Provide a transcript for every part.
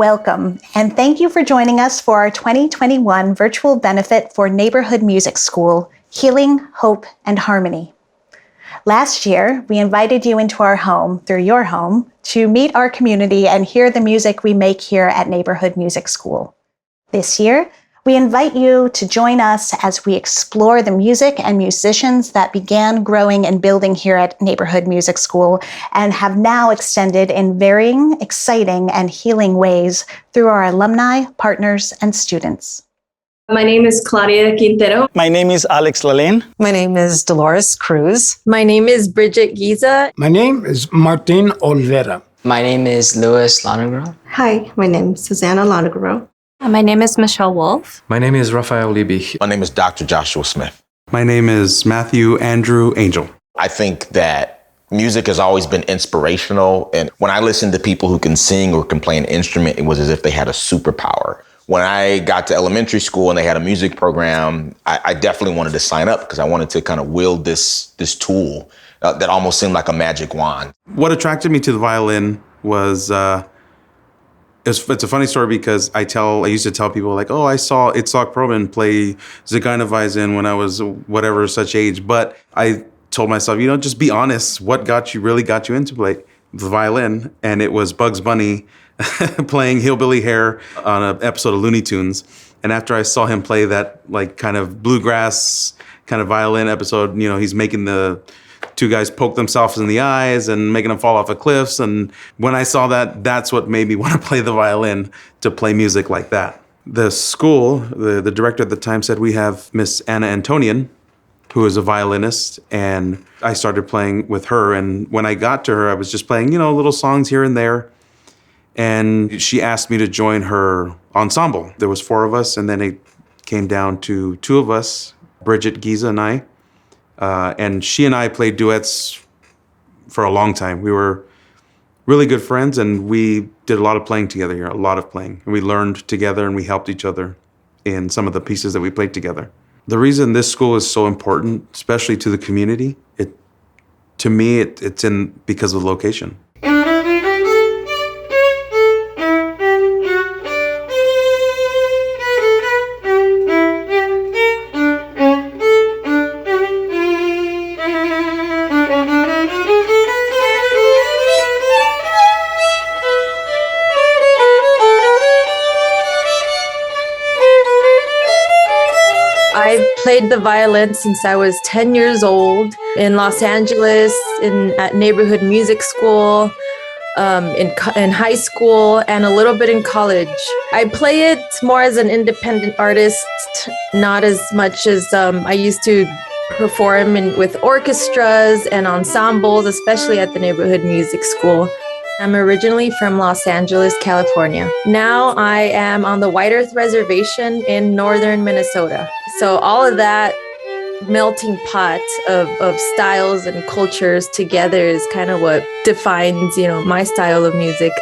welcome, and thank you for joining us for our 2021 virtual benefit for Neighborhood Music School, Healing, Hope, and Harmony. Last year, we invited you into our home, through your home, to meet our community and hear the music we make here at Neighborhood Music School. This year, we invite you to join us as we explore the music and musicians that began growing and building here at Neighborhood Music School and have now extended in varying, exciting, and healing ways through our alumni, partners, and students. My name is Claudia Quintero. My name is Alex Lalane. My name is Dolores Cruz. My name is Bridget Giza. My name is Martin Olvera. My name is Louis Lonegro. Hi, my name is Susanna Lonegro. My name is Michelle Wolf. My name is Raphael Liebig. My name is Dr. Joshua Smith. My name is Matthew Andrew Angel. I think that music has always been inspirational. And when I listen to people who can sing or can play an instrument, it was as if they had a superpower. When I got to elementary school and they had a music program, I definitely wanted to sign up because I wanted to kind of wield this tool that almost seemed like a magic wand. What attracted me to the violin was, it's a funny story because I used to tell people like, oh, I saw Itzhak Perlman play Zigeunerweisen when I was whatever such age. But I told myself, just be honest. What really got you into play the violin? And it was Bugs Bunny playing Hillbilly Hair on an episode of Looney Tunes. And after I saw him play that like kind of bluegrass kind of violin episode, he's making the two guys poke themselves in the eyes and making them fall off of cliffs. And when I saw that, that's what made me want to play the violin, to play music like that. The school, the director at the time said, we have Miss Anna Antonian, who is a violinist, and I started playing with her. And when I got to her, I was just playing, little songs here and there. And she asked me to join her ensemble. There was 4 of us, and then it came down to 2 of us, Bridget Giza and I. And she and I played duets for a long time. We were really good friends, and we did a lot of playing together here, a lot of playing. And we learned together, and we helped each other in some of the pieces that we played together. The reason this school is so important, especially to the community, to me, it's because of the location. I've played the violin since I was 10 years old in Los Angeles, at Neighborhood Music School, in high school, and a little bit in college. I play it more as an independent artist, not as much as I used to perform with orchestras and ensembles, especially at the Neighborhood Music School. I'm originally from Los Angeles, California. Now I am on the White Earth Reservation in northern Minnesota. So all of that melting pot of styles and cultures together is kind of what defines, my style of music.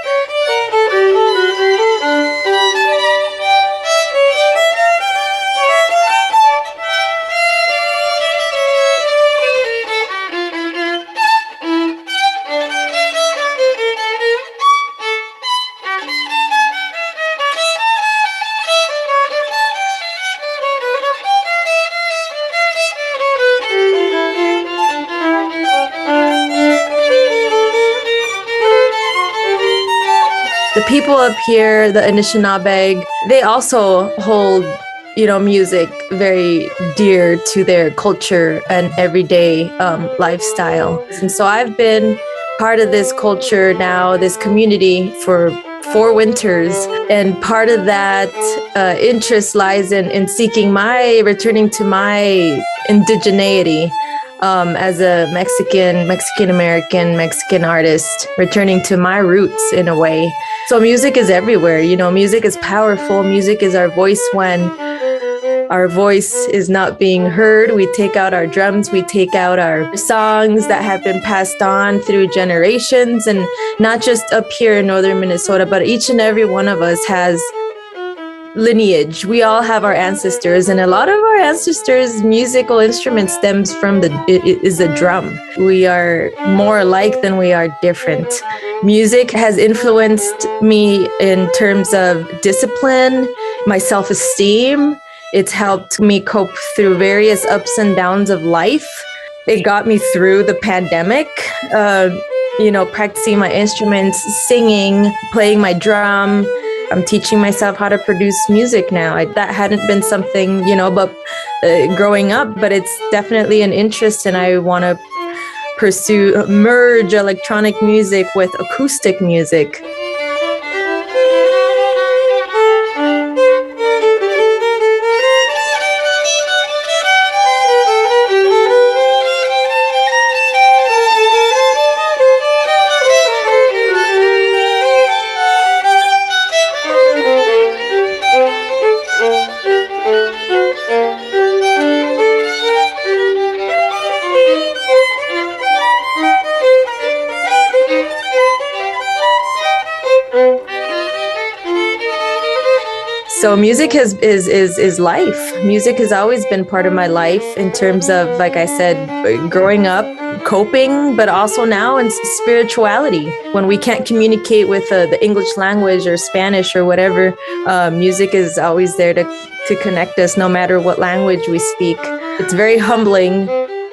The people up here, the Anishinaabe, they also hold, music very dear to their culture and everyday lifestyle. And so I've been part of this culture now, this community for 4 winters. And part of that interest lies in returning to my indigeneity. As a Mexican-American, Mexican artist, returning to my roots in a way. So music is everywhere, music is powerful. Music is our voice when our voice is not being heard. We take out our drums, we take out our songs that have been passed on through generations, and not just up here in northern Minnesota, but each and every one of us has lineage. We all have our ancestors, and a lot of our ancestors' musical instrument stems from is a drum. We are more alike than we are different. Music has influenced me in terms of discipline, my self-esteem. It's helped me cope through various ups and downs of life. It got me through the pandemic, practicing my instruments, singing, playing my drum. I'm teaching myself how to produce music now. That hadn't been something, but growing up, but it's definitely an interest, and I want to merge electronic music with acoustic music. So music is life. Music has always been part of my life in terms of, like I said, growing up, coping, but also now in spirituality. When we can't communicate with the English language or Spanish or whatever, music is always there to connect us no matter what language we speak. It's very humbling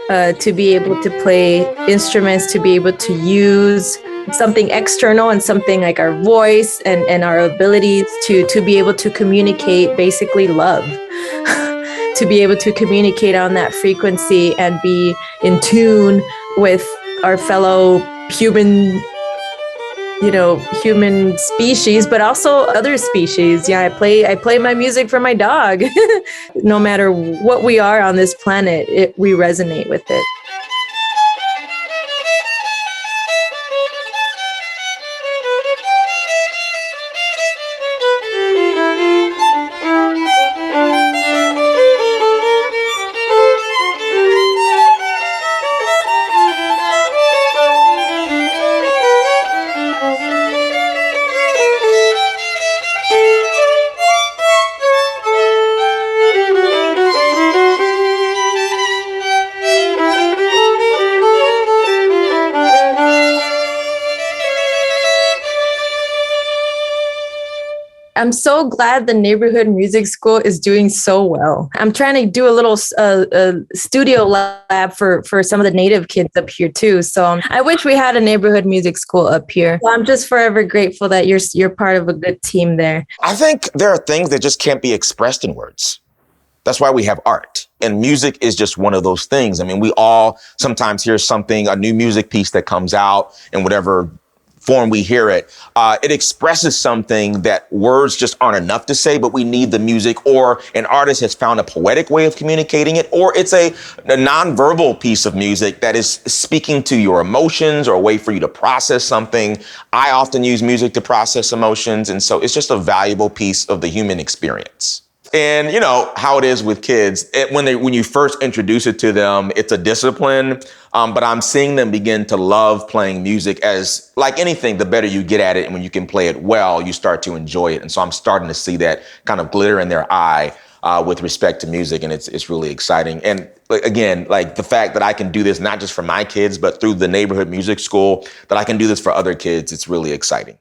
to be able to play instruments, to be able to use something external and something like our voice and our abilities to be able to communicate basically love, to be able to communicate on that frequency and be in tune with our fellow human species, but also other species. Yeah, I play my music for my dog. No matter what we are on this planet, we resonate with it. I'm so glad the neighborhood music school is doing so well. I'm trying to do a little studio lab for some of the native kids up here too. So I wish we had a neighborhood music school up here. Well, I'm just forever grateful that you're part of a good team there. I think there are things that just can't be expressed in words. That's why we have art. And music is just one of those things. I mean, we all sometimes hear something, a new music piece that comes out in whatever form we hear it. It expresses something that words just aren't enough to say, but we need the music, or an artist has found a poetic way of communicating it, or it's a nonverbal piece of music that is speaking to your emotions or a way for you to process something. I often use music to process emotions. And so it's just a valuable piece of the human experience. And you know how it is with kids, when you first introduce it to them, it's a discipline. But I'm seeing them begin to love playing music. As like anything, the better you get at it, and when you can play it well, you start to enjoy it. And so I'm starting to see that kind of glitter in their eye with respect to music, and it's really exciting. And again, like the fact that I can do this not just for my kids, but through the neighborhood music school, that I can do this for other kids, it's really exciting.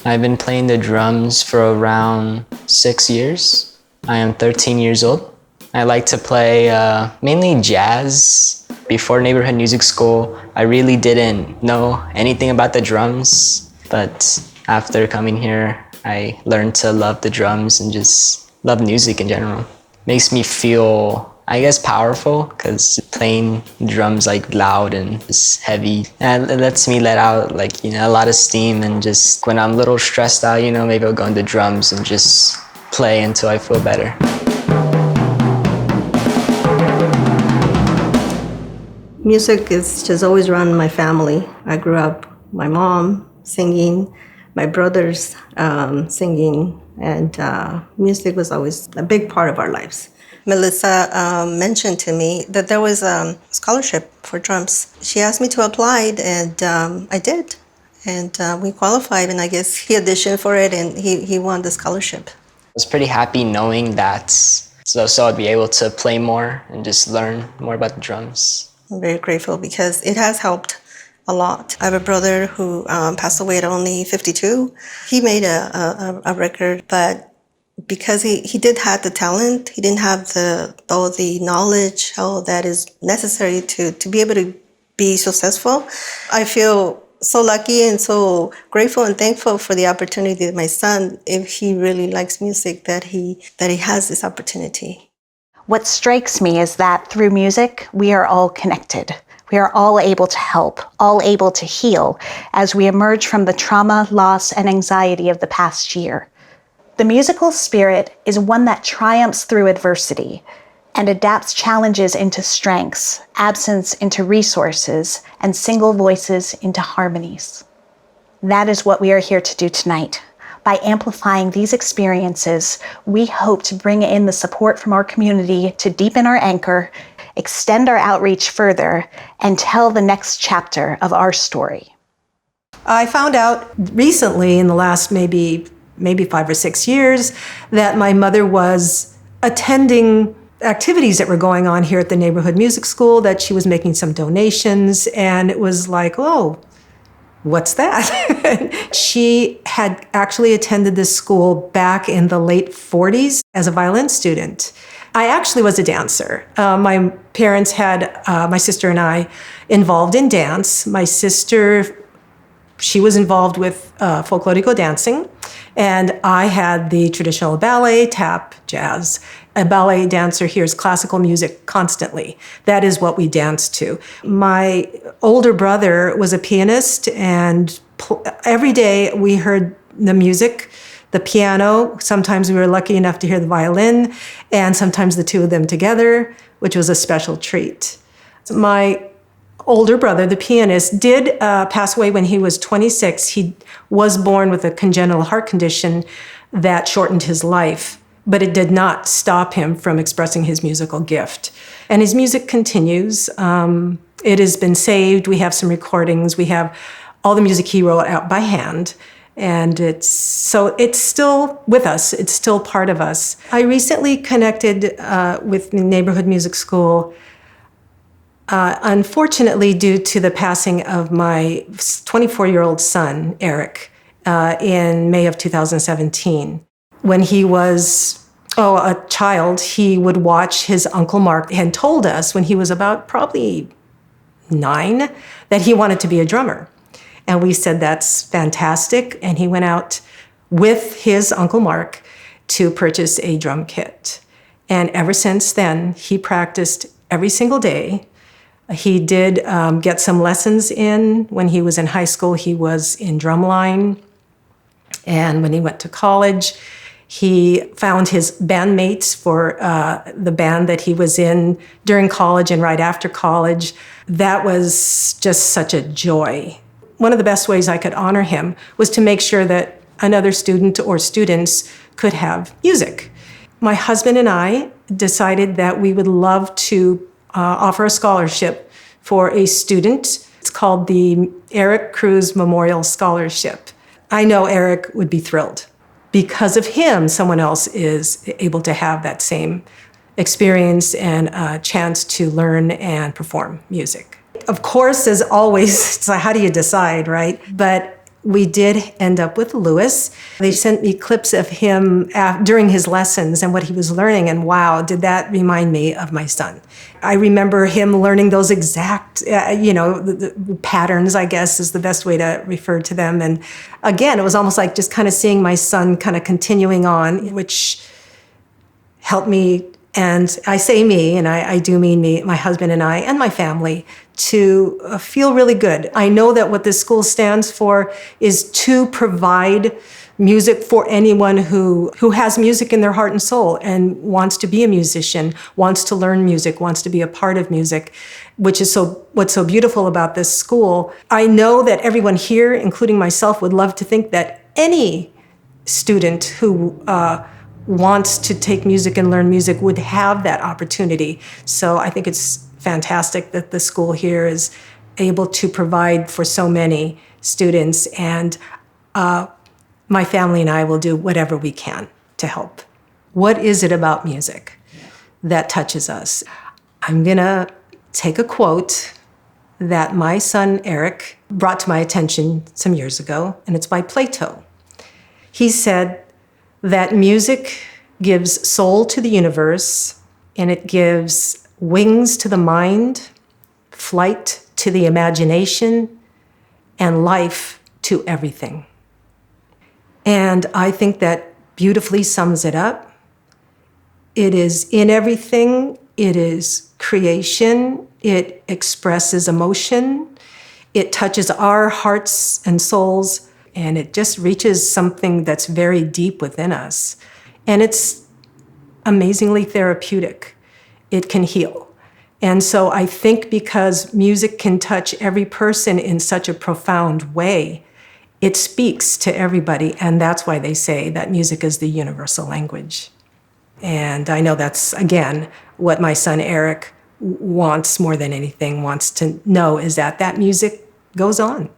I've been playing the drums for around 6 years. I am 13 years old. I like to play mainly jazz. Before neighborhood music school, I really didn't know anything about the drums, but after coming here, I learned to love the drums and just love music in general. Makes me feel, I guess, powerful, because playing drums like loud and just heavy, and it lets me let out a lot of steam. And just when I'm a little stressed out, maybe I'll go into drums and just play until I feel better. Music is just always around in my family. I grew up, my mom singing, my brothers singing, and music was always a big part of our lives. Melissa mentioned to me that there was a scholarship for drums. She asked me to apply, and I did. And we qualified, and I guess he auditioned for it, and he won the scholarship. I was pretty happy knowing that, so I'd be able to play more and just learn more about the drums. I'm very grateful because it has helped a lot. I have a brother who passed away at only 52. He made a record, but because he did have the talent, he didn't have all the knowledge, all that is necessary to be able to be successful. I feel so lucky and so grateful and thankful for the opportunity that my son, if he really likes music, that he has this opportunity. What strikes me is that through music, we are all connected. We are all able to help, all able to heal as we emerge from the trauma, loss, and anxiety of the past year. The musical spirit is one that triumphs through adversity and adapts challenges into strengths, absence into resources, and single voices into harmonies. That is what we are here to do tonight. By amplifying these experiences, we hope to bring in the support from our community to deepen our anchor, extend our outreach further, and tell the next chapter of our story. I found out recently, in the last maybe 5 or 6 years, that my mother was attending activities that were going on here at the neighborhood music school, that she was making some donations, and it was like, oh, what's that? She had actually attended this school back in the late 40s as a violin student. I actually was a dancer. My parents had my sister and I involved in dance. My sister, she was involved with folklorico dancing, and I had the traditional ballet, tap, jazz. A ballet dancer hears classical music constantly. That is what we danced to. My older brother was a pianist, and every day we heard the music, the piano. Sometimes we were lucky enough to hear the violin, and sometimes the two of them together, which was a special treat. My older brother, the pianist, did pass away when he was 26. He was born with a congenital heart condition that shortened his life, but it did not stop him from expressing his musical gift. And his music continues. It has been saved. We have some recordings. We have all the music he wrote out by hand. And it's still with us. It's still part of us. I recently connected with the neighborhood music school, unfortunately due to the passing of my 24-year-old son, Eric, in May of 2017. When he was a child, he would watch his Uncle Mark, and told us when he was about probably 9 that he wanted to be a drummer. And we said, that's fantastic. And he went out with his Uncle Mark to purchase a drum kit. And ever since then, he practiced every single day. He did get some lessons in. When he was in high school, he was in drumline. And when he went to college, he found his bandmates for the band that he was in during college and right after college. That was just such a joy. One of the best ways I could honor him was to make sure that another student or students could have music. My husband and I decided that we would love to offer a scholarship for a student. It's called the Eric Cruz Memorial Scholarship. I know Eric would be thrilled. Because of him, someone else is able to have that same experience and a chance to learn and perform music. Of course, as always, it's like, how do you decide, right? But we did end up with Lewis. They sent me clips of him during his lessons and what he was learning, and wow, did that remind me of my son. I remember him learning those exact, the patterns, I guess, is the best way to refer to them. And again, it was almost like just kind of seeing my son kind of continuing on, which helped me, and I say me, and I do mean me, my husband and I, and my family, to feel really good. I know that what this school stands for is to provide music for anyone who has music in their heart and soul and wants to be a musician, wants to learn music, wants to be a part of music, which is what's so beautiful about this school. I know that everyone here, including myself, would love to think that any student who wants to take music and learn music would have that opportunity. So I think it's fantastic that the school here is able to provide for so many students, and my family and I will do whatever we can to help. What is it about music that touches us? I'm gonna take a quote that my son Eric brought to my attention some years ago, and it's by Plato. He said that music gives soul to the universe, and it gives wings to the mind, flight to the imagination, and life to everything. And I think that beautifully sums it up. It is in everything. It is creation. It expresses emotion. It touches our hearts and souls, and it just reaches something that's very deep within us. And it's amazingly therapeutic. It can heal. And so I think because music can touch every person in such a profound way, it speaks to everybody, and that's why they say that music is the universal language. And I know that's, again, what my son Eric wants more than anything, wants to know, is that that music goes on.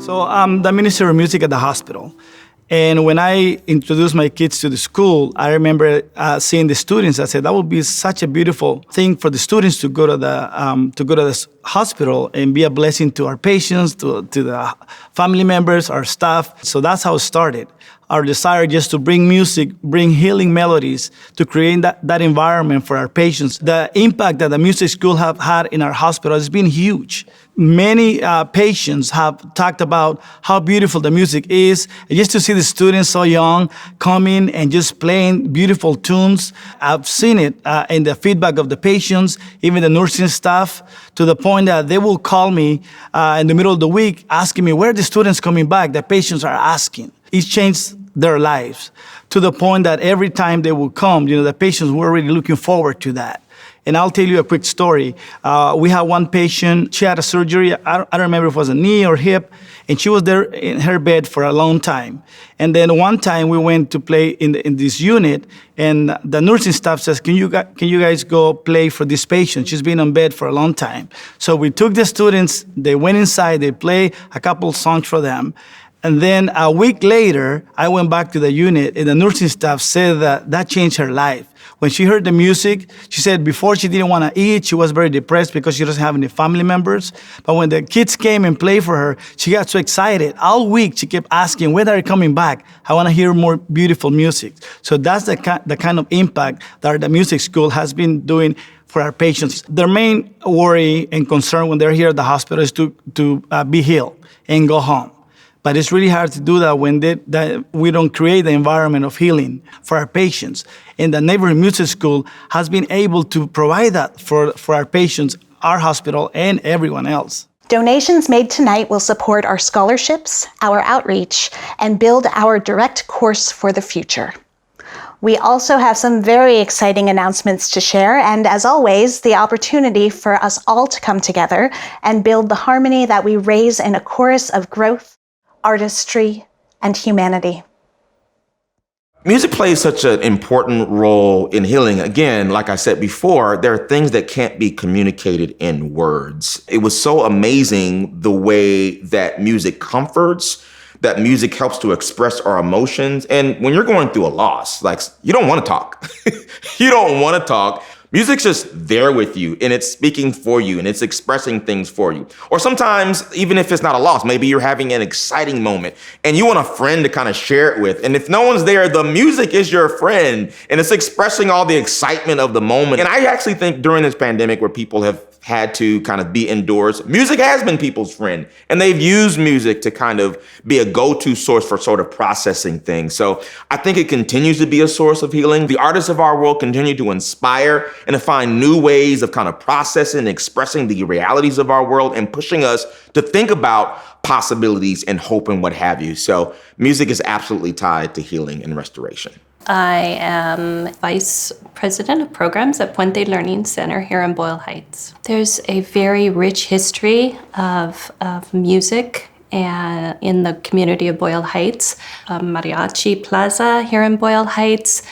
So I'm the minister of music at the hospital. And when I introduced my kids to the school, I remember seeing the students. I said that would be such a beautiful thing for the students to go to the hospital and be a blessing to our patients, to the family members, our staff. So that's how it started. our desire just to bring music, bring healing melodies, to create that environment for our patients. The impact that the music school have had in our hospital has been huge. Many patients have talked about how beautiful the music is. And just to see the students so young coming and just playing beautiful tunes, I've seen it in the feedback of the patients, even the nursing staff, to the point that they will call me in the middle of the week asking me, where are the students coming back? The patients are asking. It's changed their lives to the point that every time they will come, the patients were already looking forward to that. And I'll tell you a quick story. We had one patient, she had a surgery, I don't remember if it was a knee or hip, and she was there in her bed for a long time. And then one time we went to play in this unit, and the nursing staff says, can you guys go play for this patient? She's been on bed for a long time. So we took the students, they went inside, they played a couple songs for them. And then a week later, I went back to the unit, and the nursing staff said that changed her life. When she heard the music, she said before she didn't want to eat, she was very depressed because she doesn't have any family members. But when the kids came and played for her, she got so excited. All week, she kept asking, when are you coming back? I want to hear more beautiful music. So that's the kind of impact that the music school has been doing for our patients. Their main worry and concern when they're here at the hospital is to be healed and go home. But it's really hard to do that when we don't create the environment of healing for our patients. And the neighborhood music school has been able to provide that for our patients, our hospital, and everyone else. Donations made tonight will support our scholarships, our outreach, and build our direct course for the future. We also have some very exciting announcements to share, and as always, the opportunity for us all to come together and build the harmony that we raise in a chorus of growth, artistry, and humanity. Music plays such an important role in healing. Again, like I said before, there are things that can't be communicated in words. It was so amazing the way that music comforts, that music helps to express our emotions. And when you're going through a loss, like, you don't want to talk. You don't want to talk. Music's just there with you, and it's speaking for you, and it's expressing things for you. Or sometimes, even if it's not a loss, maybe you're having an exciting moment and you want a friend to kind of share it with. And if no one's there, the music is your friend, and it's expressing all the excitement of the moment. And I actually think during this pandemic where people have had to kind of be indoors, music has been people's friend, and they've used music to kind of be a go-to source for sort of processing things. So I think it continues to be a source of healing. The artists of our world continue to inspire and to find new ways of kind of processing and expressing the realities of our world and pushing us to think about possibilities and hope and what have you. So music is absolutely tied to healing and restoration. I am Vice President of Programs at Puente Learning Center here in Boyle Heights. There's a very rich history of music in the community of Boyle Heights. Mariachi Plaza here in Boyle Heights.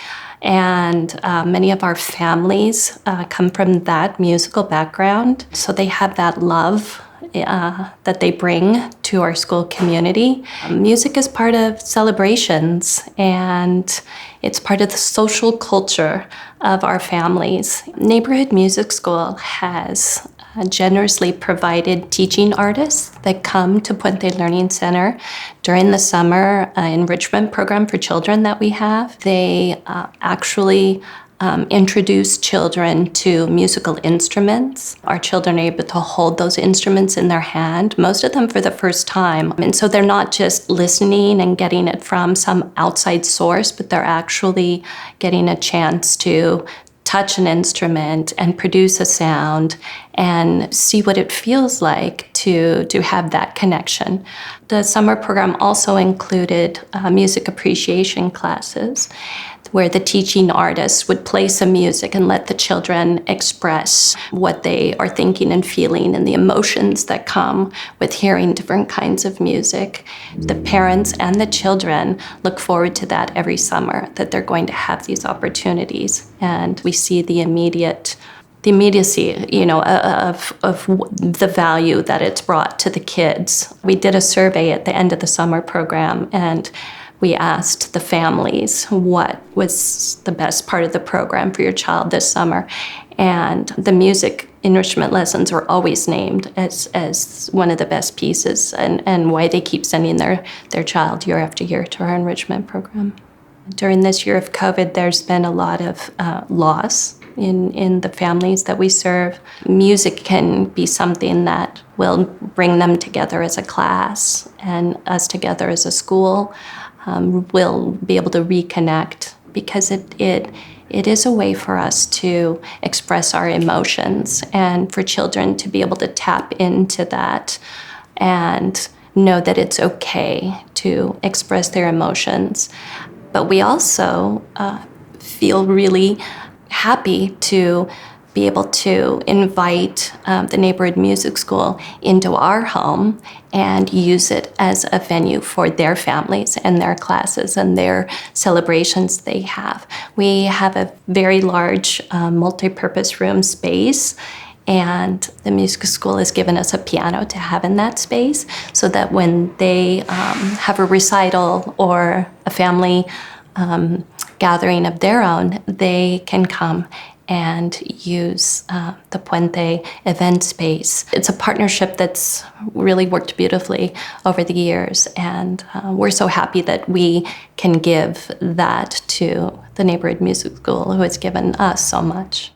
And many of our families come from that musical background. So they have that love that they bring to our school community. Music is part of celebrations, and it's part of the social culture of our families. Neighborhood Music School has generously provided teaching artists that come to Puente Learning Center during the summer enrichment program for children that we have. They actually introduce children to musical instruments. Our children are able to hold those instruments in their hand, most of them for the first time. And so they're not just listening and getting it from some outside source, but they're actually getting a chance to touch an instrument and produce a sound and see what it feels like to have that connection. The summer program also included music appreciation classes where the teaching artists would play some music and let the children express what they are thinking and feeling and the emotions that come with hearing different kinds of music. The parents and the children look forward to that every summer, that they're going to have these opportunities. And we see the immediacy, of the value that it's brought to the kids. We did a survey at the end of the summer program, and we asked the families what was the best part of the program for your child this summer. And the music enrichment lessons are always named as one of the best pieces and why they keep sending their child year after year to our enrichment program. During this year of COVID, there's been a lot of loss in the families that we serve. Music can be something that will bring them together as a class and us together as a school. We'll be able to reconnect because it is a way for us to express our emotions and for children to be able to tap into that and know that it's okay to express their emotions. But we also feel really happy to be able to invite the neighborhood music school into our home and use it as a venue for their families and their classes and their celebrations they have. We have a very large multi-purpose room space, and the music school has given us a piano to have in that space so that when they have a recital or a family gathering of their own, they can come and use the Puente event space. It's a partnership that's really worked beautifully over the years, and we're so happy that we can give that to the neighborhood music school, who has given us so much.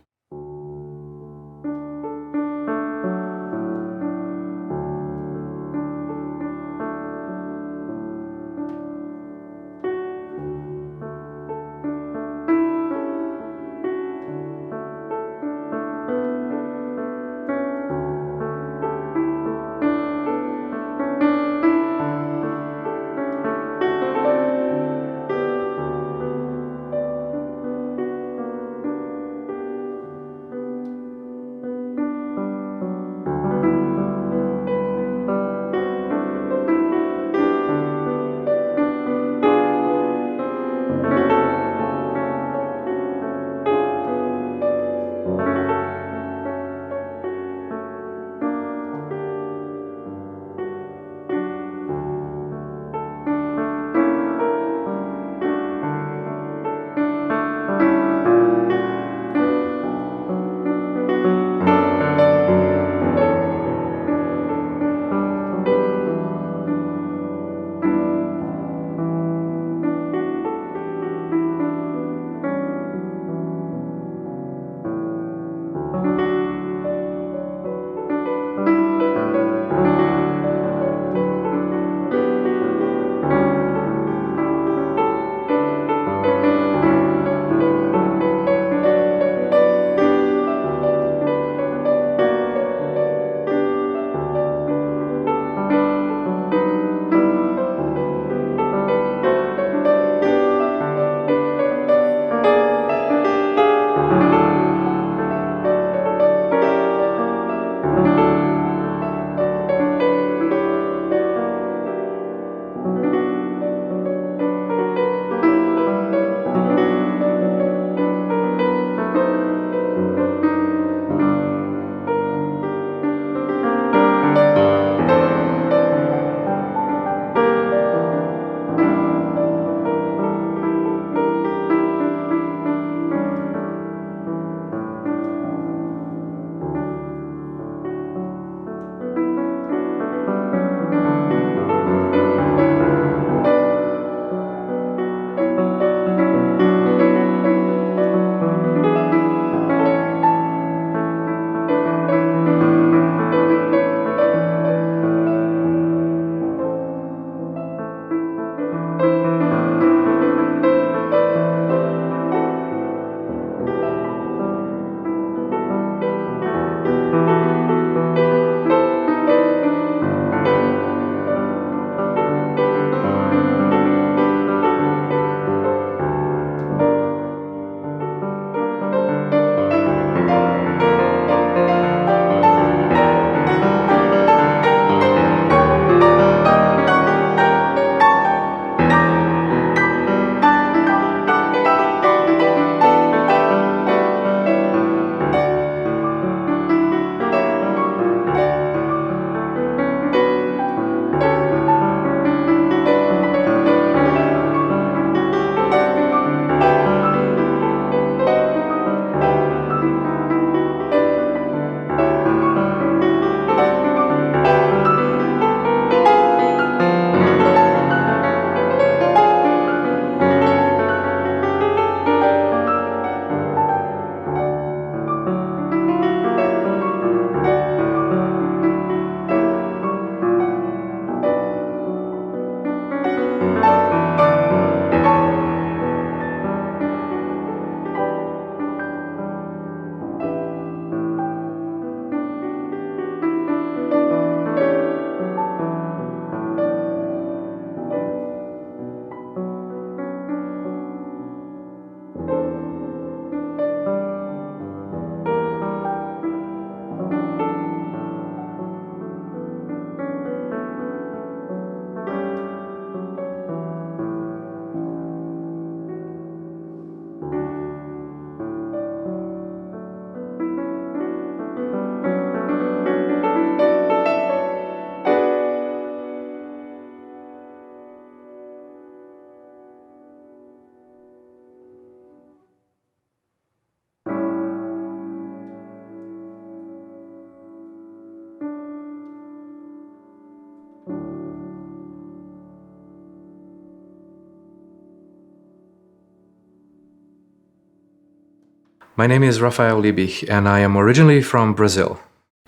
My name is Rafael Liebig, and I am originally from Brazil.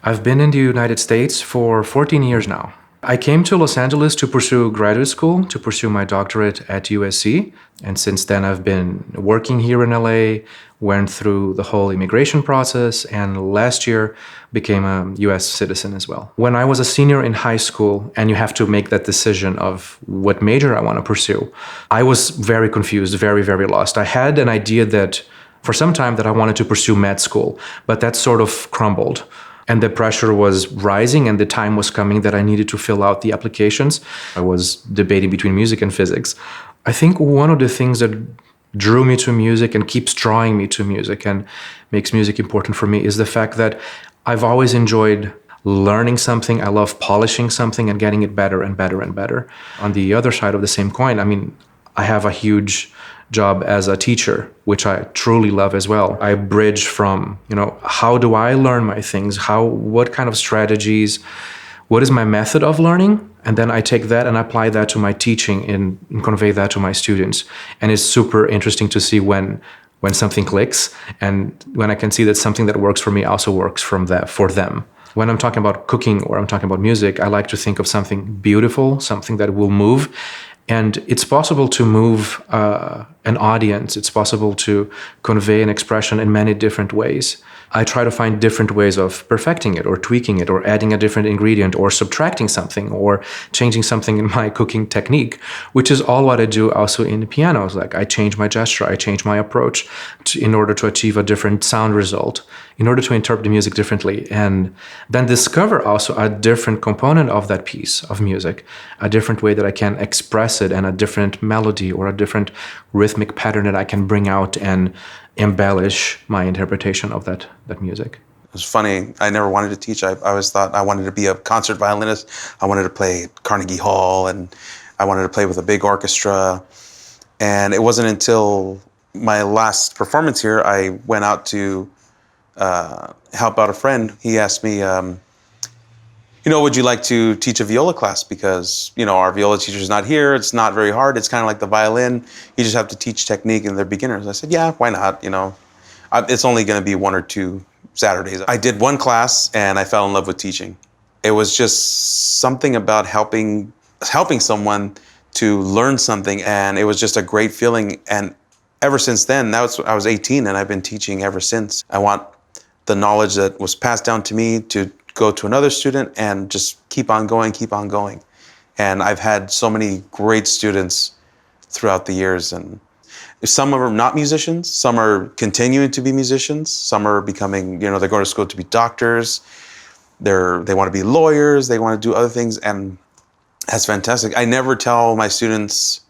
I've been in the United States for 14 years now. I came to Los Angeles to pursue graduate school, to pursue my doctorate at USC. And since then, I've been working here in LA, went through the whole immigration process, and last year became a US citizen as well. When I was a senior in high school, and you have to make that decision of what major I want to pursue, I was very confused, very, very lost. I had an idea that for some time that I wanted to pursue med school, but that sort of crumbled. And the pressure was rising and the time was coming that I needed to fill out the applications. I was debating between music and physics. I think one of the things that drew me to music and keeps drawing me to music and makes music important for me is the fact that I've always enjoyed learning something. I love polishing something and getting it better and better and better. On the other side of the same coin, I have a huge job as a teacher, which I truly love as well. I bridge from, how do I learn my things? What kind of strategies? What is my method of learning? And then I take that and apply that to my teaching and convey that to my students. And it's super interesting to see when something clicks and when I can see that something that works for me also works for them. When I'm talking about cooking or I'm talking about music, I like to think of something beautiful, something that will move. And it's possible to move an audience. It's possible to convey an expression in many different ways. I try to find different ways of perfecting it or tweaking it or adding a different ingredient or subtracting something or changing something in my cooking technique, which is all what I do also in the pianos. Like I change my gesture, I change my approach in order to achieve a different sound result, in order to interpret the music differently, and then discover also a different component of that piece of music, a different way that I can express it and a different melody or a different rhythmic pattern that I can bring out and embellish my interpretation of that music. It was funny. I never wanted to teach. I always thought I wanted to be a concert violinist. I wanted to play at Carnegie Hall, and I wanted to play with a big orchestra. And it wasn't until my last performance here, I went out to help out a friend. He asked me, would you like to teach a viola class? Because, our viola teacher's not here. It's not very hard. It's kind of like the violin. You just have to teach technique and they're beginners. I said, yeah, why not? It's only going to be 1 or 2 Saturdays. I did one class and I fell in love with teaching. It was just something about helping someone to learn something, and it was just a great feeling. And ever since then, I was 18 and I've been teaching ever since. I want the knowledge that was passed down to me to go to another student and just keep on going. And I've had so many great students throughout the years, and some are not musicians, some are continuing to be musicians, some are becoming, they're going to school to be doctors, they want to be lawyers, they want to do other things, and that's fantastic. I never tell my students,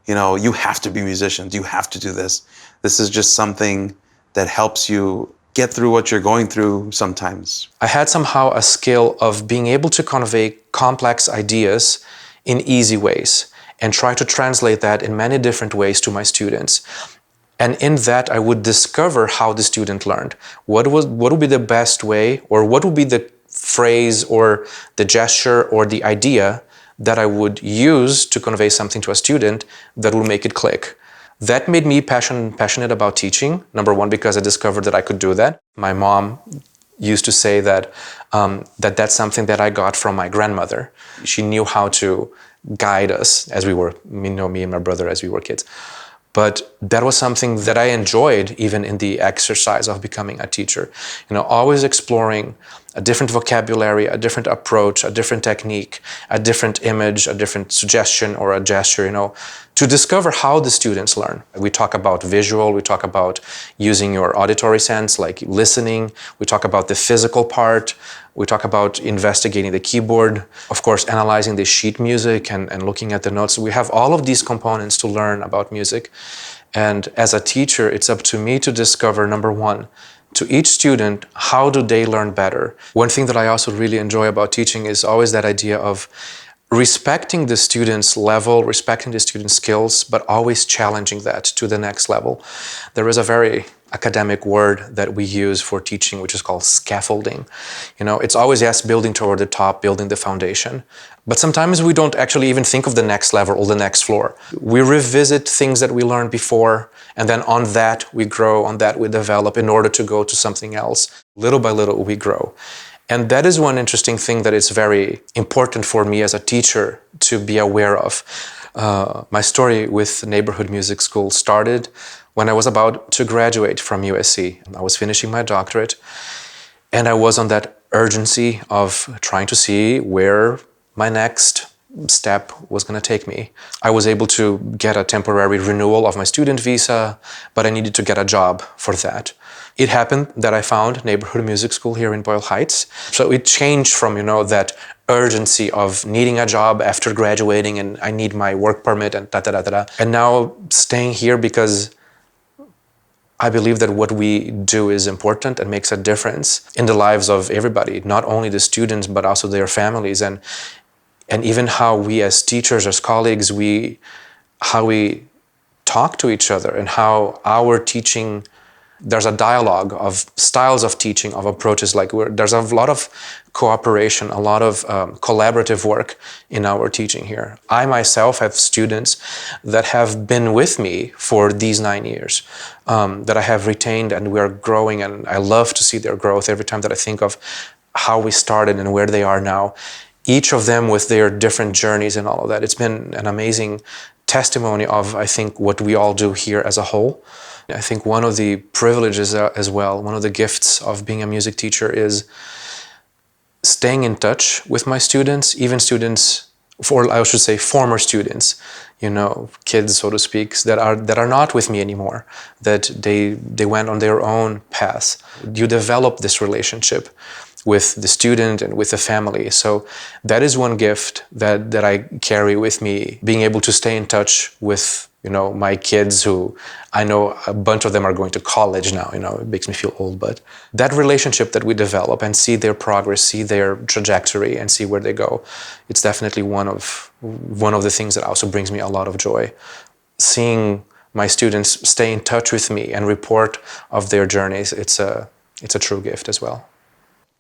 you have to be musicians, you have to do this. This is just something that helps you get through what you're going through sometimes. I had somehow a skill of being able to convey complex ideas in easy ways and try to translate that in many different ways to my students. And in that, I would discover how the student learned. What would be the best way, or what would be the phrase or the gesture or the idea that I would use to convey something to a student that will make it click. That made me passionate about teaching. Number one, because I discovered that I could do that. My mom used to say that that's something that I got from my grandmother. She knew how to guide us as we were, me and my brother as we were kids. But that was something that I enjoyed even in the exercise of becoming a teacher. Always exploring a different vocabulary, a different approach, a different technique, a different image, a different suggestion or a gesture, to discover how the students learn. We talk about visual, we talk about using your auditory sense, like listening. We talk about the physical part. We talk about investigating the keyboard, of course, analyzing the sheet music and looking at the notes. We have all of these components to learn about music. And as a teacher, it's up to me to discover, number one, to each student, how do they learn better? One thing that I also really enjoy about teaching is always that idea of respecting the student's level, respecting the student's skills, but always challenging that to the next level. There is a very academic word that we use for teaching, which is called scaffolding. You know, it's always, yes, building toward the top, building the foundation. But sometimes we don't actually even think of the next level or the next floor. We revisit things that we learned before, and then on that we grow, on that we develop in order to go to something else. Little by little we grow. And that is one interesting thing that is very important for me as a teacher to be aware of. My story with Neighborhood Music School started when I was about to graduate from USC. I was finishing my doctorate, and I was on that urgency of trying to see where my next step was going to take me. I was able to get a temporary renewal of my student visa, but I needed to get a job for that. It happened that I found Neighborhood Music School here in Boyle Heights. So it changed from, that urgency of needing a job after graduating and I need my work permit and da-da-da-da-da. And now staying here because I believe that what we do is important and makes a difference in the lives of everybody, not only the students, but also their families. And even how we as teachers, as colleagues, how we talk to each other and how our teaching, there's a dialogue of styles of teaching, of approaches. There's a lot of cooperation, a lot of collaborative work in our teaching here. I myself have students that have been with me for these 9 years, that I have retained, and we're growing, and I love to see their growth every time that I think of how we started and where they are now. Each of them with their different journeys and all of that. It's been an amazing testimony of, I think, what we all do here as a whole. I think one of the privileges as well, one of the gifts of being a music teacher is staying in touch with my students, even students, or I should say former students, kids, so to speak, that are not with me anymore, that they went on their own path. You develop this relationship with the student and with the family. So that is one gift that I carry with me, being able to stay in touch with my kids, who I know a bunch of them are going to college now, it makes me feel old, but that relationship that we develop and see their progress, see their trajectory and see where they go, it's definitely one of the things that also brings me a lot of joy. Seeing my students stay in touch with me and report of their journeys, it's a true gift as well.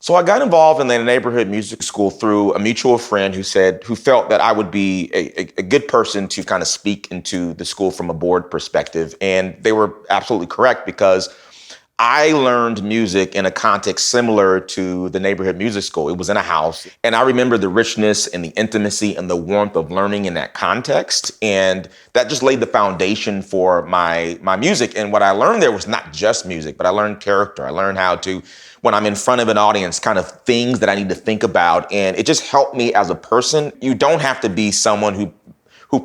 So I got involved in the Neighborhood Music School through a mutual friend who felt that I would be a good person to kind of speak into the school from a board perspective. And they were absolutely correct, because I learned music in a context similar to the Neighborhood Music School. It was in a house. And I remember the richness and the intimacy and the warmth of learning in that context. And that just laid the foundation for my music. And what I learned there was not just music, but I learned character. I learned how to, when I'm in front of an audience, kind of things that I need to think about. And it just helped me as a person. You don't have to be someone who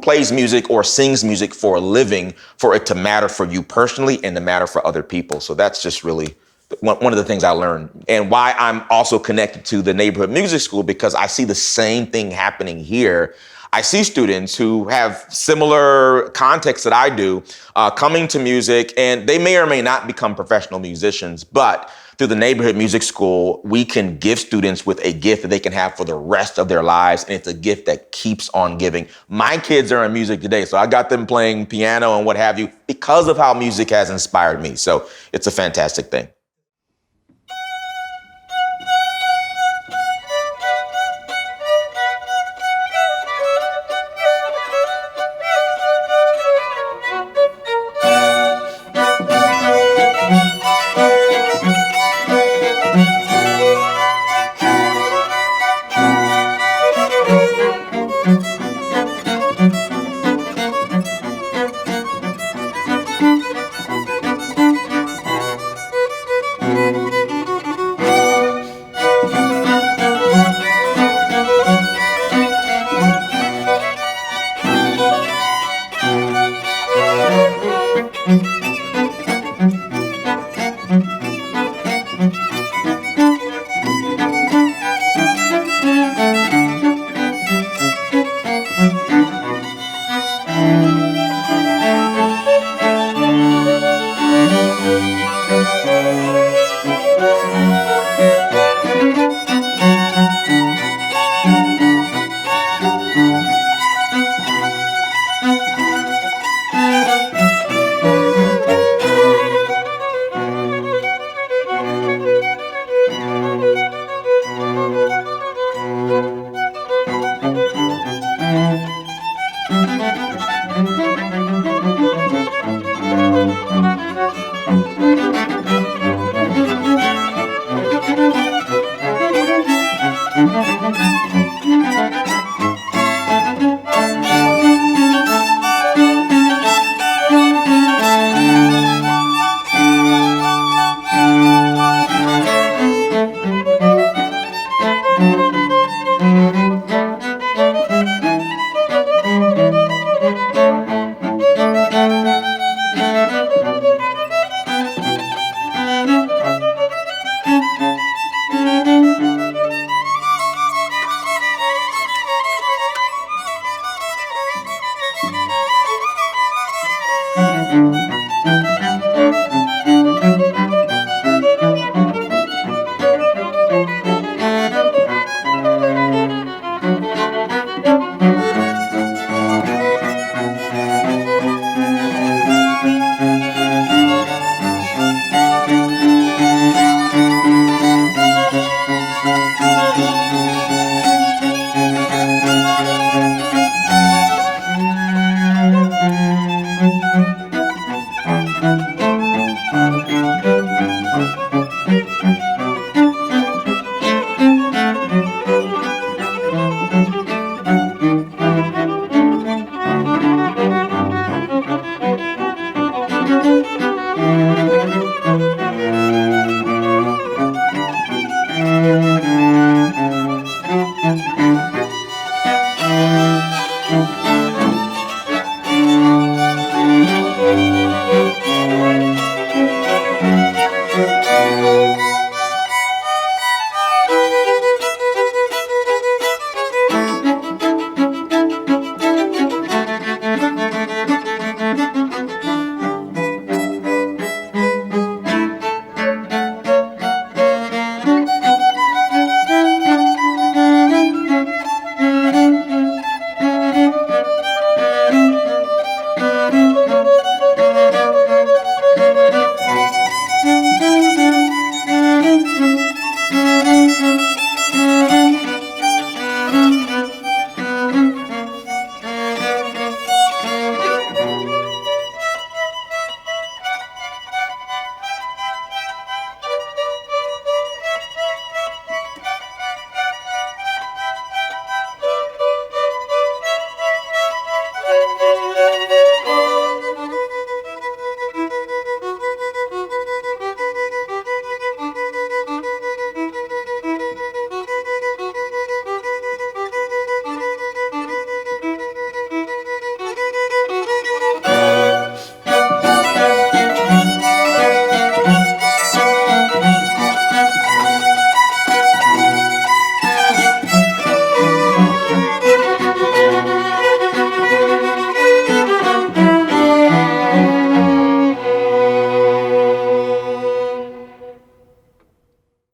plays music or sings music for a living for it to matter for you personally and to matter for other people. So that's just really one of the things I learned, and why I'm also connected to the Neighborhood Music School, because I see the same thing happening here. I see students who have similar contexts that I do coming to music, and they may or may not become professional musicians, but through the Neighborhood Music School, we can give students with a gift that they can have for the rest of their lives, and it's a gift that keeps on giving. My kids are in music today, so I got them playing piano and what have you because of how music has inspired me. So it's a fantastic thing.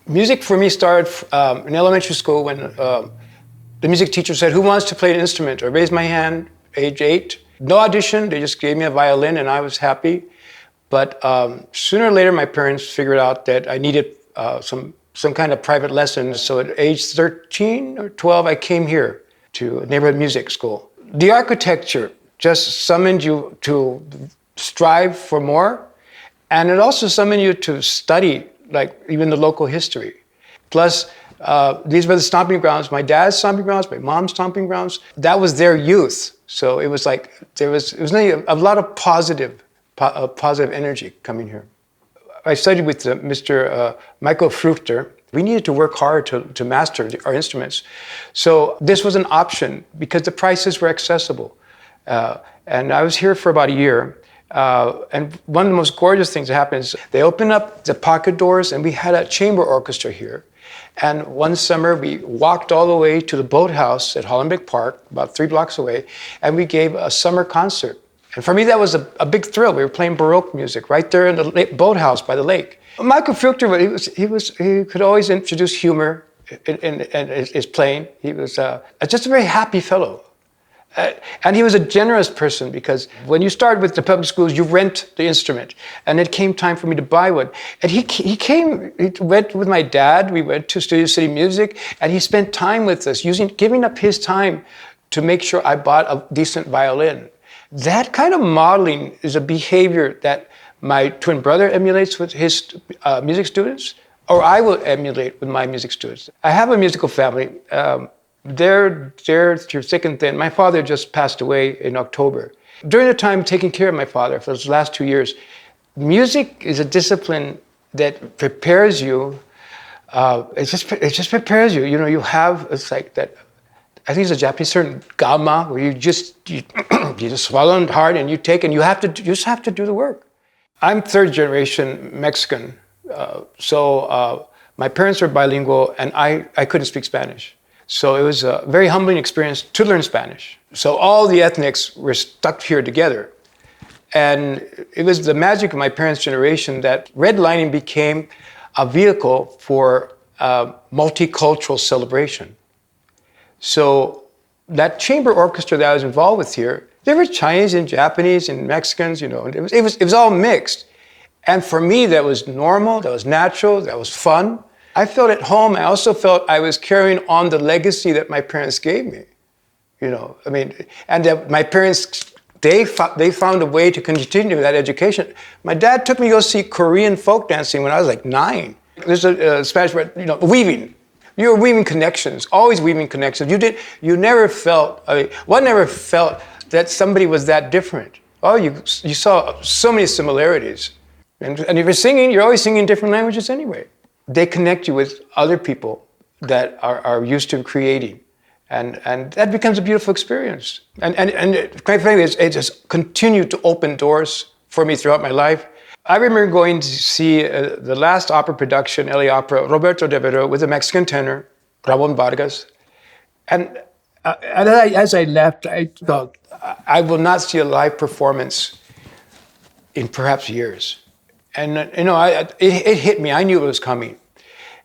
Music for me started in elementary school when the music teacher said, "Who wants to play an instrument?" I raised my hand, age 8. No audition, they just gave me a violin and I was happy. But sooner or later, my parents figured out that I needed some kind of private lessons. So at age 13 or 12, I came here to a neighborhood music school. The architecture just summoned you to strive for more, and it also summoned you to study, like even the local history. Plus, these were the stomping grounds, my dad's stomping grounds, my mom's stomping grounds. That was their youth. So it was like, it was a lot of positive energy coming here. I studied with Mr. Michael Fruchter. We needed to work hard to master our instruments. So this was an option because the prices were accessible. And I was here for about a year. And one of the most gorgeous things that happened is they opened up the pocket doors and we had a chamber orchestra here. And one summer we walked all the way to the boathouse at Hollenbeck Park, about 3 blocks away, and we gave a summer concert. And for me, that was a big thrill. We were playing Baroque music right there in the boathouse by the lake. Michael Fruchter, he could always introduce humor in his playing. He was just a very happy fellow. And he was a generous person because when you start with the public schools, you rent the instrument. And it came time for me to buy one. And he went with my dad. We went to Studio City Music, and he spent time with us, giving up his time to make sure I bought a decent violin. That kind of modeling is a behavior that my twin brother emulates with his music students. or I will emulate with my music students. I have a musical family. They're through thick and thin. My father just passed away in October. During the time taking care of my father for those last 2 years, music is a discipline that prepares you. It just prepares you. You know, you have, it's like that, I think it's a Japanese term, gamma, where you just swallow hard and you take, and you just have to do the work. I'm third generation Mexican. So my parents were bilingual and I couldn't speak Spanish. So it was a very humbling experience to learn Spanish. So all the ethnics were stuck here together. And it was the magic of my parents' generation that redlining became a vehicle for multicultural celebration. So that chamber orchestra that I was involved with here, there were Chinese and Japanese and Mexicans, you know, and it was all mixed. And for me, that was normal, that was natural, that was fun. I felt at home. I also felt I was carrying on the legacy that my parents gave me. You know, I mean, and that my parents, they found a way to continue that education. My dad took me to go see Korean folk dancing when I was like 9. There's a Spanish word, you know, weaving. You were weaving connections, always weaving connections. You never felt, one never felt that somebody was that different. Oh, you saw so many similarities. And if you're singing, you're always singing different languages anyway. They connect you with other people that are used to creating. And that becomes a beautiful experience. And quite frankly, it just continued to open doors for me throughout my life. I remember going to see the last opera production, LA Opera, Roberto de Veró, with a Mexican tenor, Ramon Vargas. And as I left, I thought, I will not see a live performance in perhaps years. And, you know, it hit me. I knew it was coming.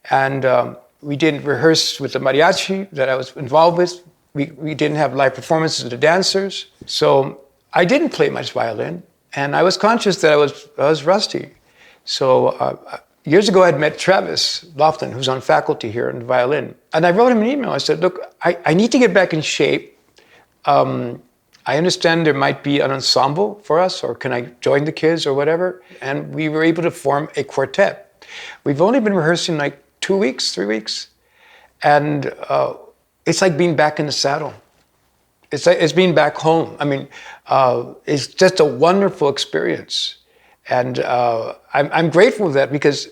And we didn't rehearse with the mariachi that I was involved with. We didn't have live performances of the dancers. So I didn't play much violin. And I was conscious that I was rusty. So years ago, I'd met Travis Lofton, who's on faculty here in violin. And I wrote him an email. I said, look, I need to get back in shape. I understand there might be an ensemble for us, or can I join the kids or whatever? And we were able to form a quartet. We've only been rehearsing like 2 weeks, 3 weeks. And it's like being back in the saddle. It's being back home. I mean, it's just a wonderful experience. And I'm grateful for that, because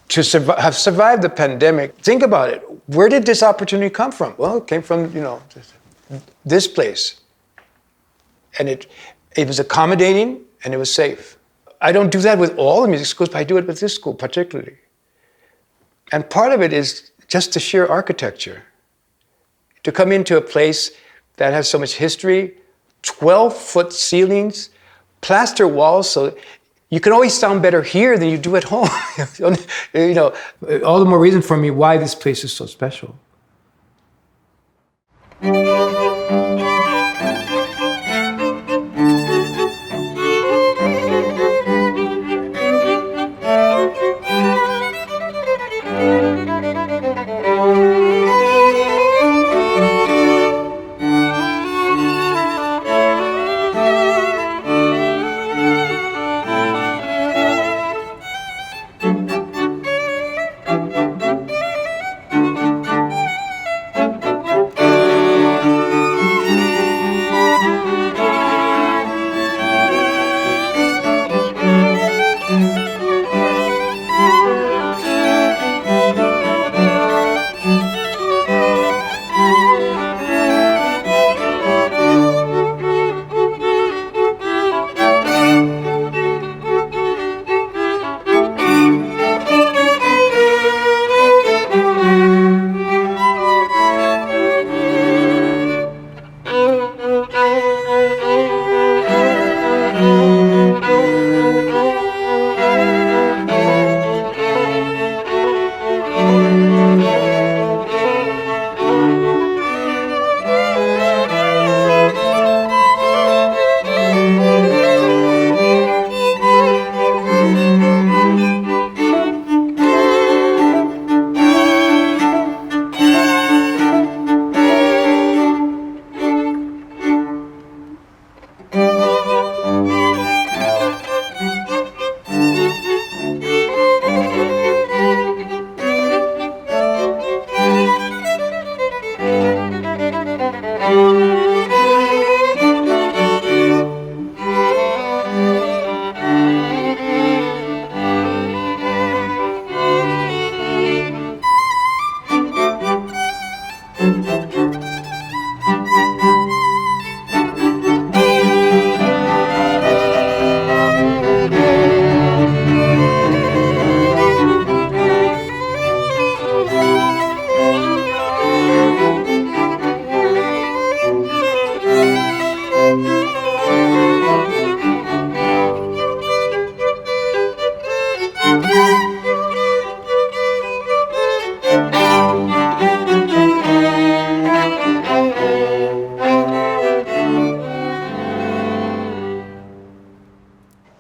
to have survived the pandemic, think about it. Where did this opportunity come from? Well, it came from, you know, this place. And it was accommodating and it was safe. I don't do that with all the music schools, but I do it with this school particularly. And part of it is just the sheer architecture. To come into a place that has so much history, 12-foot ceilings, plaster walls, so you can always sound better here than you do at home. You know, all the more reason for me why this place is so special.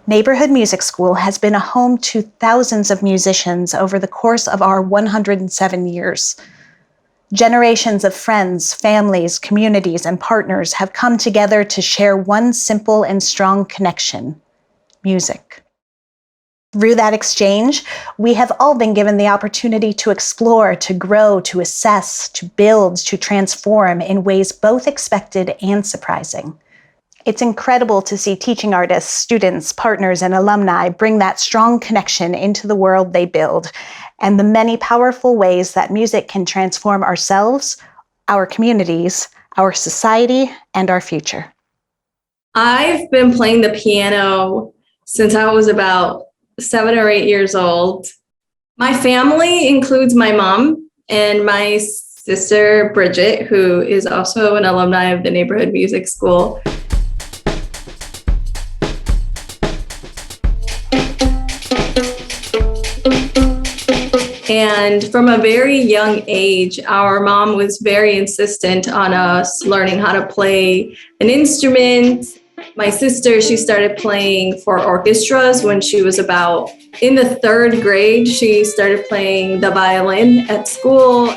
Neighborhood Music School has been a home to thousands of musicians over the course of our 107 years. Generations of friends, families, communities, and partners have come together to share one simple and strong connection: music. Through that exchange, we have all been given the opportunity to explore, to grow, to assess, to build, to transform in ways both expected and surprising. It's incredible to see teaching artists, students, partners, and alumni bring that strong connection into the world they build, and the many powerful ways that music can transform ourselves, our communities, our society, and our future. I've been playing the piano since I was about 7 or 8 years old. My family includes my mom and my sister, Bridget, who is also an alumni of the Neighborhood Music School. And from a very young age, our mom was very insistent on us learning how to play an instrument. My sister, she started playing for orchestras when she was about in the 3rd grade. She started playing the violin at school.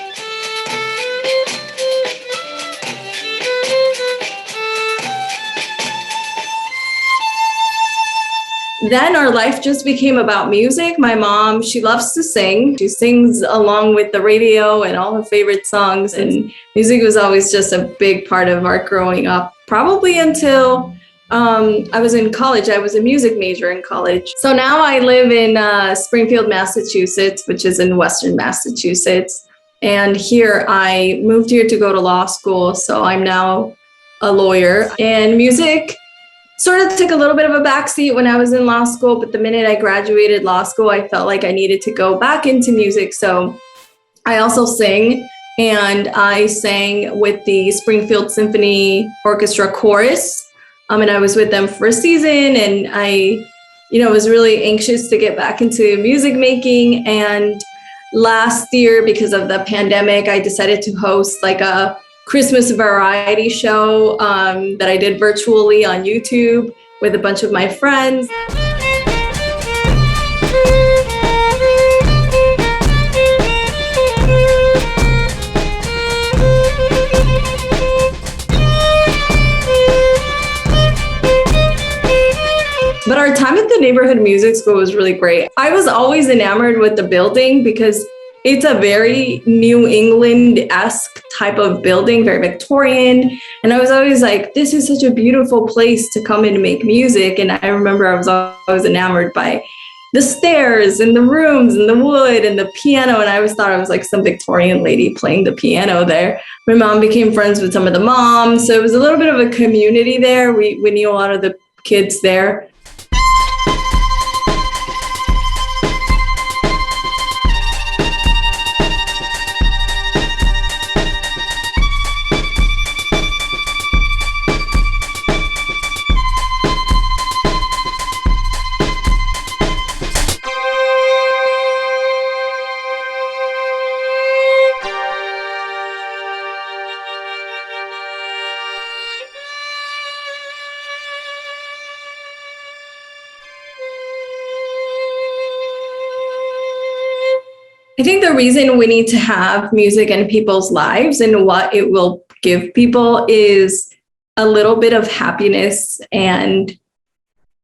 Then our life just became about music. My mom, she loves to sing. She sings along with the radio and all her favorite songs. And music was always just a big part of our growing up, probably until I was in college. I was a music major in college. So now I live in Springfield, Massachusetts, which is in Western Massachusetts. And here I moved here to go to law school. So I'm now a lawyer. And music sort of took a little bit of a backseat when I was in law school, but the minute I graduated law school, I felt like I needed to go back into music. So I also sing, and I sang with the Springfield Symphony Orchestra chorus. And I was with them for a season, and I, was really anxious to get back into music making. And last year, because of the pandemic, I decided to host like a Christmas variety show that I did virtually on YouTube with a bunch of my friends. But our time at the Neighborhood Music School was really great. I was always enamored with the building because it's a very New England-esque type of building, very Victorian. And I was always like, this is such a beautiful place to come and make music. And I remember I was always enamored by the stairs and the rooms and the wood and the piano. And I always thought I was like some Victorian lady playing the piano there. My mom became friends with some of the moms. So it was a little bit of a community there. We knew a lot of the kids there. I think the reason we need to have music in people's lives and what it will give people is a little bit of happiness and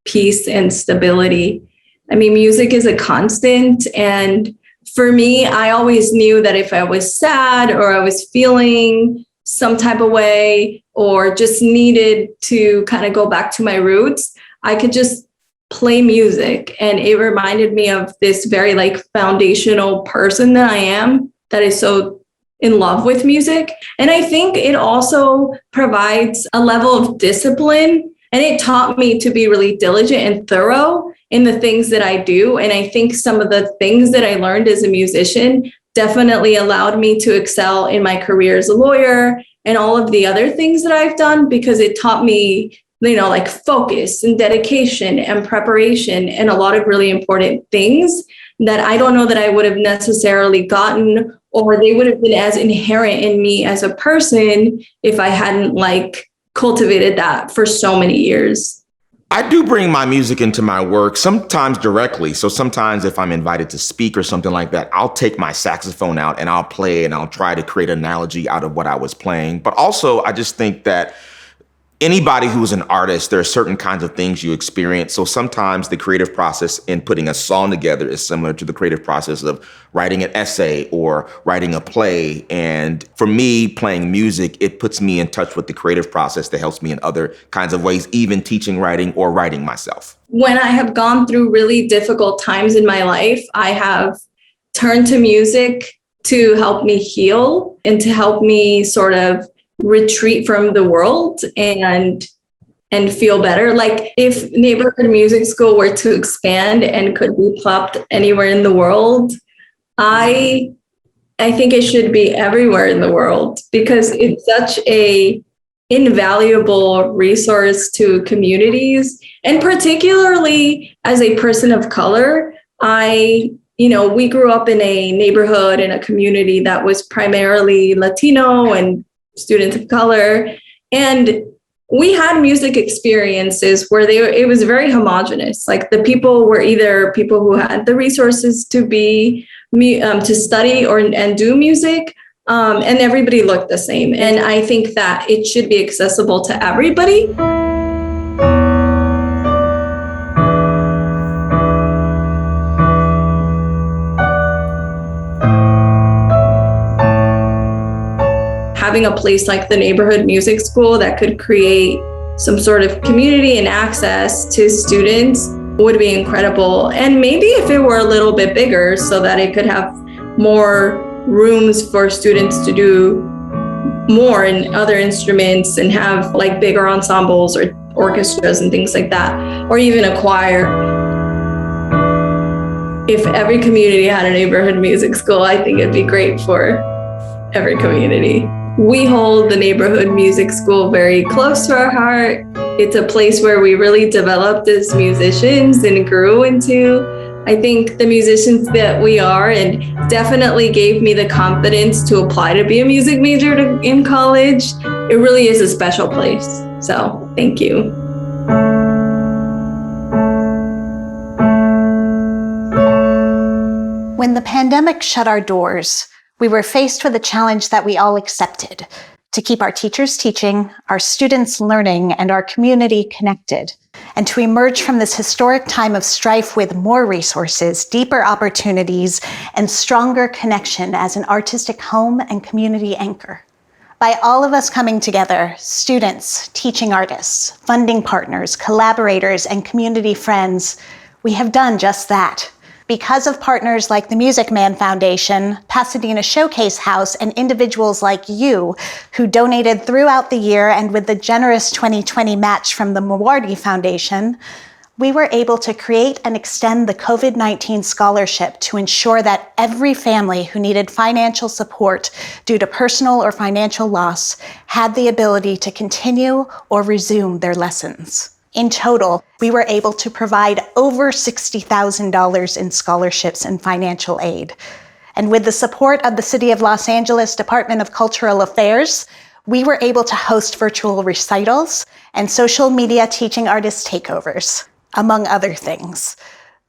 peace and stability. I mean, music is a constant, and for me, I always knew that if I was sad or I was feeling some type of way or just needed to kind of go back to my roots, I could just play music. And it reminded me of this very like foundational person that I am, that is so in love with music. And I think it also provides a level of discipline, and it taught me to be really diligent and thorough in the things that I do. And I think some of the things that I learned as a musician definitely allowed me to excel in my career as a lawyer and all of the other things that I've done, because it taught me, you know, like focus and dedication and preparation and a lot of really important things that I don't know that I would have necessarily gotten, or they would have been as inherent in me as a person if I hadn't like cultivated that for so many years. I do bring my music into my work, sometimes directly. So sometimes if I'm invited to speak or something like that, I'll take my saxophone out and I'll play and I'll try to create an analogy out of what I was playing. But also, I just think that anybody who's an artist, there are certain kinds of things you experience. So sometimes the creative process in putting a song together is similar to the creative process of writing an essay or writing a play. And for me, playing music, it puts me in touch with the creative process that helps me in other kinds of ways, even teaching writing or writing myself. When I have gone through really difficult times in my life, I have turned to music to help me heal and to help me sort of retreat from the world and feel better. Like if Neighborhood Music School were to expand and could be plopped anywhere in the world, I think it should be everywhere in the world, because it's such a invaluable resource to communities. And particularly as a person of color, we grew up in a neighborhood, in a community that was primarily Latino and students of color. And we had music experiences where it was very homogenous. Like the people were either people who had the resources to to study and do music, and everybody looked the same. And I think that it should be accessible to everybody. Having a place like the Neighborhood Music School that could create some sort of community and access to students would be incredible. And maybe if it were a little bit bigger, so that it could have more rooms for students to do more in other instruments and have like bigger ensembles or orchestras and things like that, or even a choir. If every community had a neighborhood music school, I think it'd be great for every community. We hold the Neighborhood Music School very close to our heart. It's a place where we really developed as musicians and grew into, I think, the musicians that we are, and definitely gave me the confidence to apply to be a music major in college. It really is a special place. So thank you. When the pandemic shut our doors, we were faced with a challenge that we all accepted: to keep our teachers teaching, our students learning, and our community connected, and to emerge from this historic time of strife with more resources, deeper opportunities, and stronger connection as an artistic home and community anchor. By all of us coming together, students, teaching artists, funding partners, collaborators, and community friends, we have done just that. Because of partners like the Music Man Foundation, Pasadena Showcase House, and individuals like you who donated throughout the year, and with the generous 2020 match from the Mawardi Foundation, we were able to create and extend the COVID-19 scholarship to ensure that every family who needed financial support due to personal or financial loss had the ability to continue or resume their lessons. In total, we were able to provide over $60,000 in scholarships and financial aid. And with the support of the City of Los Angeles Department of Cultural Affairs, we were able to host virtual recitals and social media teaching artist takeovers, among other things.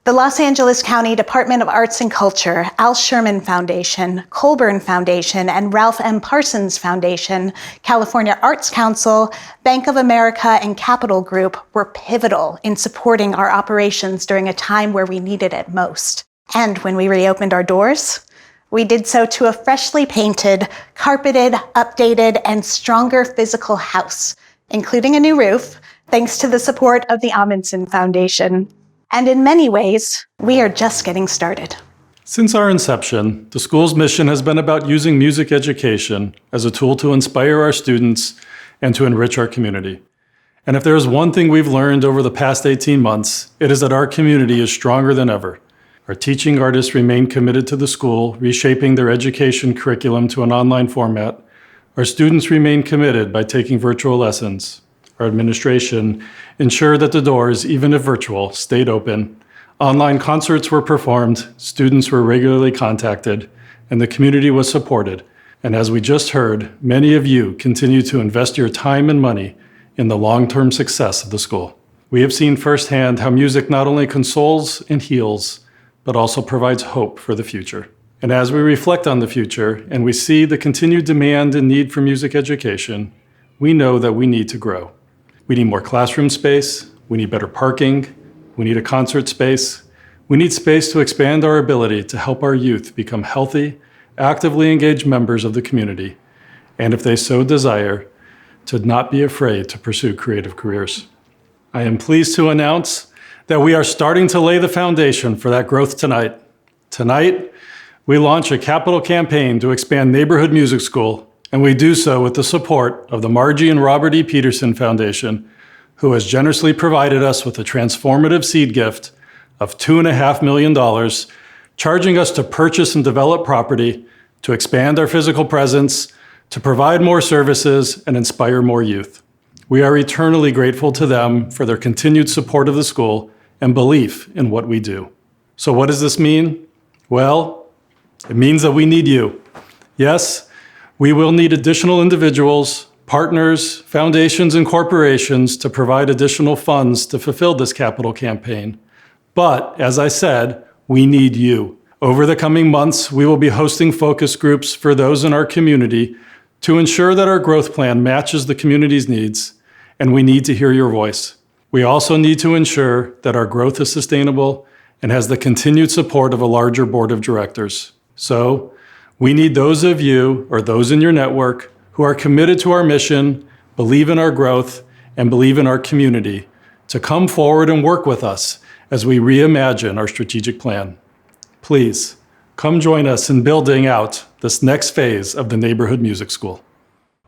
The Los Angeles County Department of Arts and Culture, Al Sherman Foundation, Colburn Foundation, and Ralph M. Parsons Foundation, California Arts Council, Bank of America, and Capital Group were pivotal in supporting our operations during a time where we needed it most. And when we reopened our doors, we did so to a freshly painted, carpeted, updated, and stronger physical house, including a new roof, thanks to the support of the Amundsen Foundation. And in many ways, we are just getting started. Since our inception, the school's mission has been about using music education as a tool to inspire our students and to enrich our community. And if there is one thing we've learned over the past 18 months, it is that our community is stronger than ever. Our teaching artists remain committed to the school, reshaping their education curriculum to an online format. Our students remain committed by taking virtual lessons. Our administration ensured that the doors, even if virtual, stayed open. Online concerts were performed, students were regularly contacted, and the community was supported. And as we just heard, many of you continue to invest your time and money in the long-term success of the school. We have seen firsthand how music not only consoles and heals, but also provides hope for the future. And as we reflect on the future and we see the continued demand and need for music education, we know that we need to grow. We need more classroom space, we need better parking, we need a concert space, we need space to expand our ability to help our youth become healthy, actively engaged members of the community, and if they so desire, to not be afraid to pursue creative careers. I am pleased to announce that we are starting to lay the foundation for that growth tonight. Tonight, we launch a capital campaign to expand Neighborhood Music School, and we do so with the support of the Margie and Robert E. Peterson Foundation, who has generously provided us with a transformative seed gift of $2.5 million, charging us to purchase and develop property, to expand our physical presence, to provide more services, and inspire more youth. We are eternally grateful to them for their continued support of the school and belief in what we do. So what does this mean? Well, it means that we need you. Yes, we will need additional individuals, partners, foundations, and corporations to provide additional funds to fulfill this capital campaign. But, as I said, we need you. Over the coming months, we will be hosting focus groups for those in our community to ensure that our growth plan matches the community's needs, and we need to hear your voice. We also need to ensure that our growth is sustainable and has the continued support of a larger board of directors. So, we need those of you or those in your network who are committed to our mission, believe in our growth, and believe in our community to come forward and work with us as we reimagine our strategic plan. Please, come join us in building out this next phase of the Neighborhood Music School.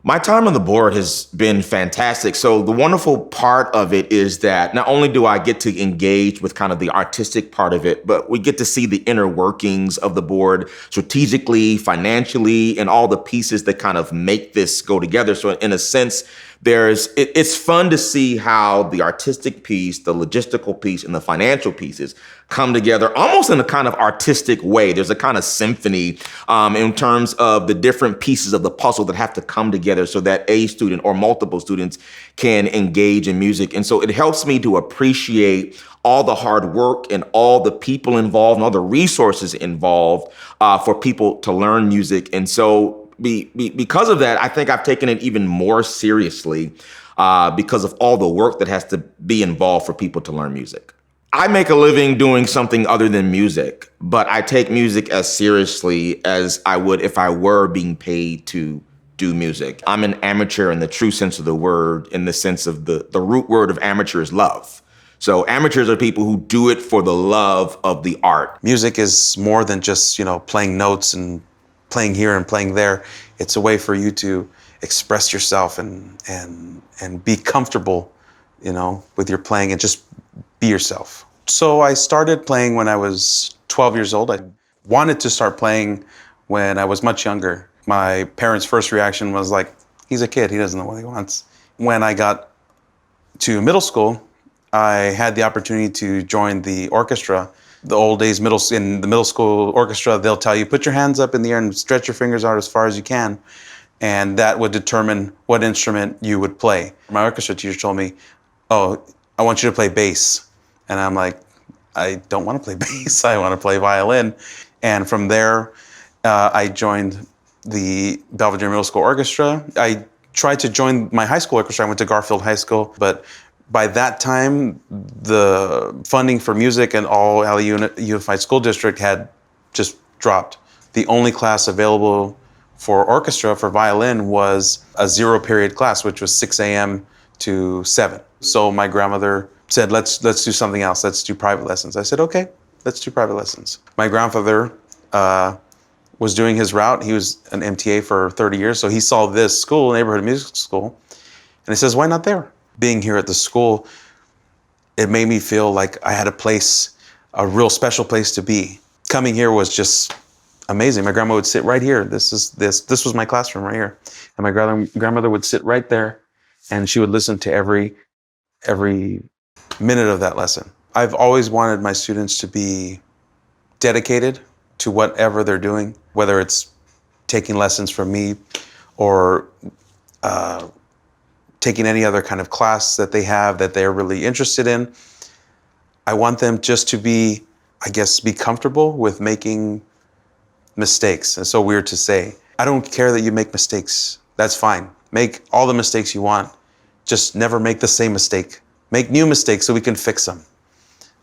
My time on the board has been fantastic. So the wonderful part of it is that not only do I get to engage with kind of the artistic part of it, but we get to see the inner workings of the board strategically, financially, and all the pieces that kind of make this go together. So in a sense, it's fun to see how the artistic piece, the logistical piece, and the financial pieces come together almost in a kind of artistic way. There's a kind of symphony in terms of the different pieces of the puzzle that have to come together so that a student or multiple students can engage in music. And so it helps me to appreciate all the hard work and all the people involved and all the resources involved for people to learn music. And so because of that, I think I've taken it even more seriously because of all the work that has to be involved for people to learn music. I make a living doing something other than music, but I take music as seriously as I would if I were being paid to do music. I'm an amateur in the true sense of the word, in the sense of the root word of amateur is love. So amateurs are people who do it for the love of the art. Music is more than just, playing notes and playing here and playing there. It's a way for you to express yourself and be comfortable, with your playing and just be yourself. So I started playing when I was 12 years old. I wanted to start playing when I was much younger. My parents' first reaction was like, he's a kid, he doesn't know what he wants. When I got to middle school, I had the opportunity to join the orchestra. The old days in the middle school orchestra, they'll tell you, put your hands up in the air and stretch your fingers out as far as you can. And that would determine what instrument you would play. My orchestra teacher told me, oh, I want you to play bass. And I'm like, I don't want to play bass, I want to play violin. And from there, I joined the Belvedere Middle School Orchestra. I tried to join my high school orchestra. I went to Garfield High School, but By that time, the funding for music in all LA Unified School District had just dropped. The only class available for orchestra, for violin, was a 0 period class, which was 6 a.m. to 7. So my grandmother said, let's do something else. Let's do private lessons. I said, okay, let's do private lessons. My grandfather was doing his route. He was an MTA for 30 years. So he saw this school, neighborhood music school, and he says, why not there? Being here at the school, it made me feel like I had a place, a real special place to be. Coming here was just amazing. My grandma would sit right here. This was my classroom right here. And my grandmother would sit right there, and she would listen to every minute of that lesson. I've always wanted my students to be dedicated to whatever they're doing, whether it's taking lessons from me or taking any other kind of class that they have that they're really interested in. I want them just to be, I guess, be comfortable with making mistakes. It's so weird to say. I don't care that you make mistakes. That's fine. Make all the mistakes you want. Just never make the same mistake. Make new mistakes so we can fix them.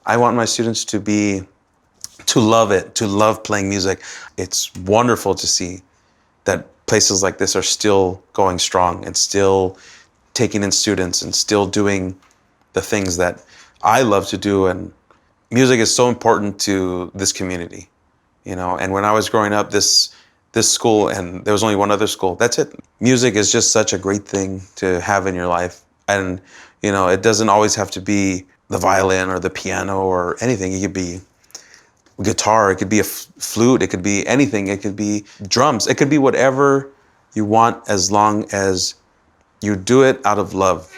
I want my students to love it, to love playing music. It's wonderful to see that places like this are still going strong and still taking in students and still doing the things that I love to do. And music is so important to this community, you know. And when I was growing up, this school, and there was only one other school, that's it. Music is just such a great thing to have in your life. And, you know, it doesn't always have to be the violin or the piano or anything. It could be guitar, it could be a flute, it could be anything. It could be drums. It could be whatever you want, as long as you do it out of love.